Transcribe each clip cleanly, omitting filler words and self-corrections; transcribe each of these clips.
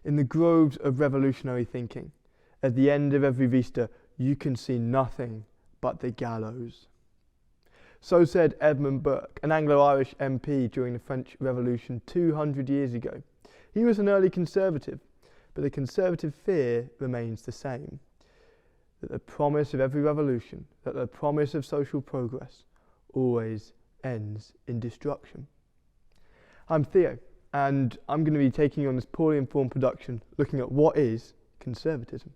In the groves of revolutionary thinking, at the end of every vista, you can see nothing but the gallows. So said Edmund, an Anglo-Irish MP during the French Revolution 200 years ago. He was an early conservative, but the conservative fear remains the same. That the promise of every revolution, that the promise of social progress, always ends in destruction. I'm Theo, and I'm going to be taking on this poorly informed production looking at what is conservatism.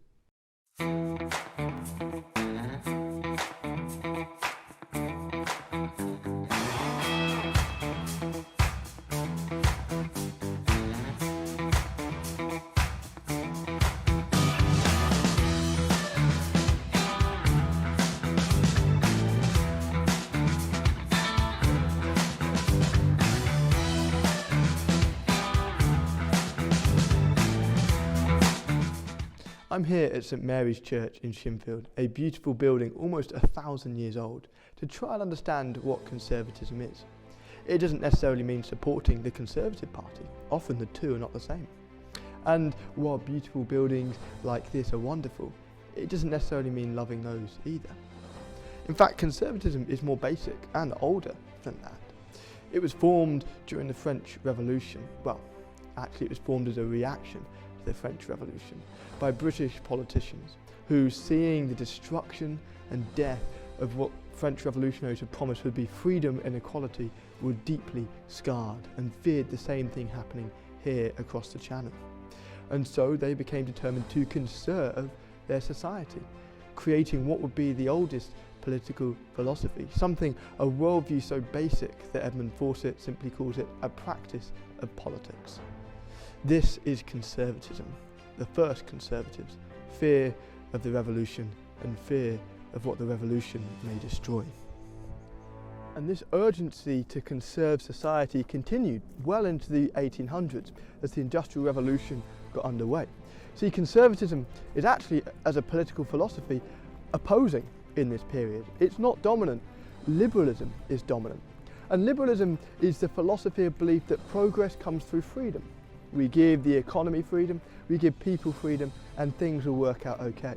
I'm here at St Mary's Church in Shinfield, a beautiful building almost 1,000 years old, to try and understand what conservatism is. It doesn't necessarily mean supporting the Conservative Party, often the two are not the same. And while beautiful buildings like this are wonderful, it doesn't necessarily mean loving those either. In fact, conservatism is more basic and older than that. It was formed during the French Revolution. Well, actually it was formed as a reaction to the French Revolution by British politicians who, seeing the destruction and death of what French revolutionaries had promised would be freedom and equality, were deeply scarred and feared the same thing happening here across the Channel. And so they became determined to conserve their society, creating what would be the oldest political philosophy, a worldview so basic that Edmund Fawcett simply calls it a practice of politics. This is conservatism. The first conservatives, fear of the revolution and fear of what the revolution may destroy. And this urgency to conserve society continued well into the 1800s as the Industrial Revolution got underway. See, conservatism is actually, as a political philosophy, opposing in this period. It's not dominant. Liberalism is dominant. And liberalism is the philosophy of belief that progress comes through freedom. We give the economy freedom, we give people freedom, and things will work out okay.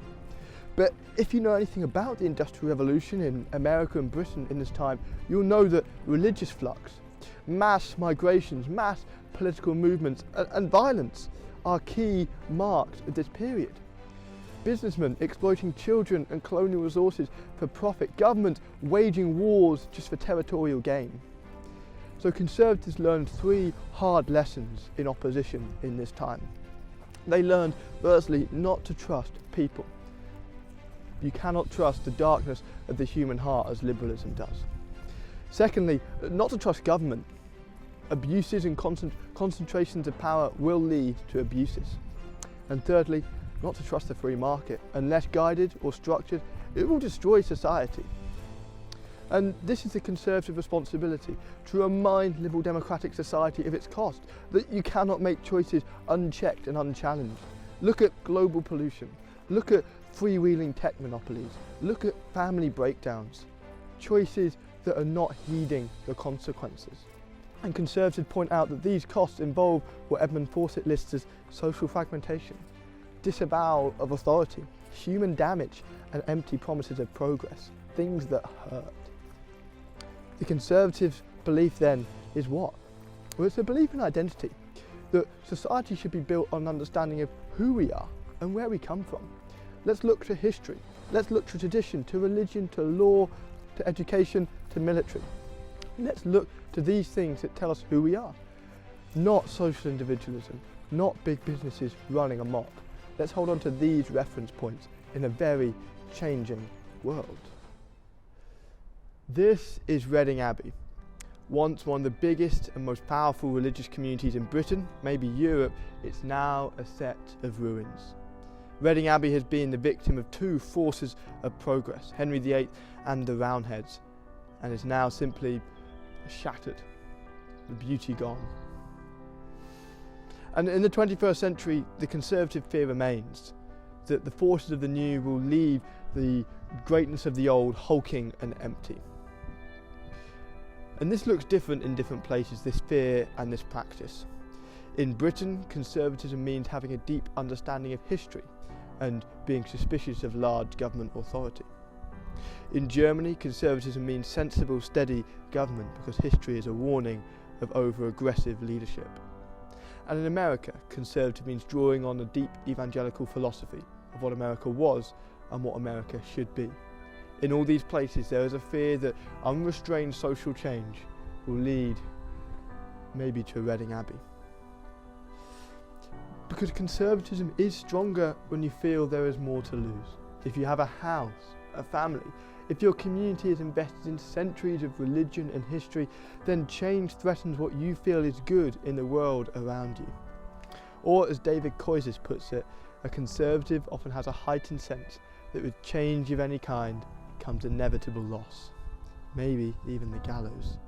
But if you know anything about the Industrial Revolution in America and Britain in this time, you'll know that religious flux, mass migrations, mass political movements, and violence are key marks of this period. Businessmen exploiting children and colonial resources for profit, government waging wars just for territorial gain. So conservatives learned three hard lessons in opposition in this time. They learned, firstly, not to trust people. You cannot trust the darkness of the human heart as liberalism does. Secondly, not to trust government. Abuses and concentrations of power will lead to abuses. And thirdly, not to trust the free market. Unless guided or structured, it will destroy society. And this is the conservative responsibility, to remind liberal democratic society of its cost, that you cannot make choices unchecked and unchallenged. Look at global pollution, look at freewheeling tech monopolies, look at family breakdowns, choices that are not heeding the consequences. And conservatives point out that these costs involve what Edmund Fawcett lists as social fragmentation, disavowal of authority, human damage, and empty promises of progress, things that hurt. The conservative belief then is what? Well, it's a belief in identity, that society should be built on an understanding of who we are and where we come from. Let's look to history, let's look to tradition, to religion, to law, to education, to military. Let's look to these things that tell us who we are. Not social individualism, not big businesses running amok. Let's hold on to these reference points in a very changing world. This is Reading Abbey, once one of the biggest and most powerful religious communities in Britain, maybe Europe. It's now a set of ruins. Reading Abbey has been the victim of two forces of progress, Henry VIII and the Roundheads, and is now simply shattered, the beauty gone. And in the 21st century, the conservative fear remains that the forces of the new will leave the greatness of the old hulking and empty. And this looks different in different places, this fear and this practice. In Britain, conservatism means having a deep understanding of history and being suspicious of large government authority. In Germany, conservatism means sensible, steady government because history is a warning of over-aggressive leadership. And in America, conservative means drawing on a deep evangelical philosophy of what America was and what America should be. In all these places, there is a fear that unrestrained social change will lead maybe to Reading Abbey. Because conservatism is stronger when you feel there is more to lose. If you have a house, a family, if your community is invested in centuries of religion and history, then change threatens what you feel is good in the world around you. Or, as David Koyzis puts it, a conservative often has a heightened sense that with change of any kind comes inevitable loss, maybe even the gallows.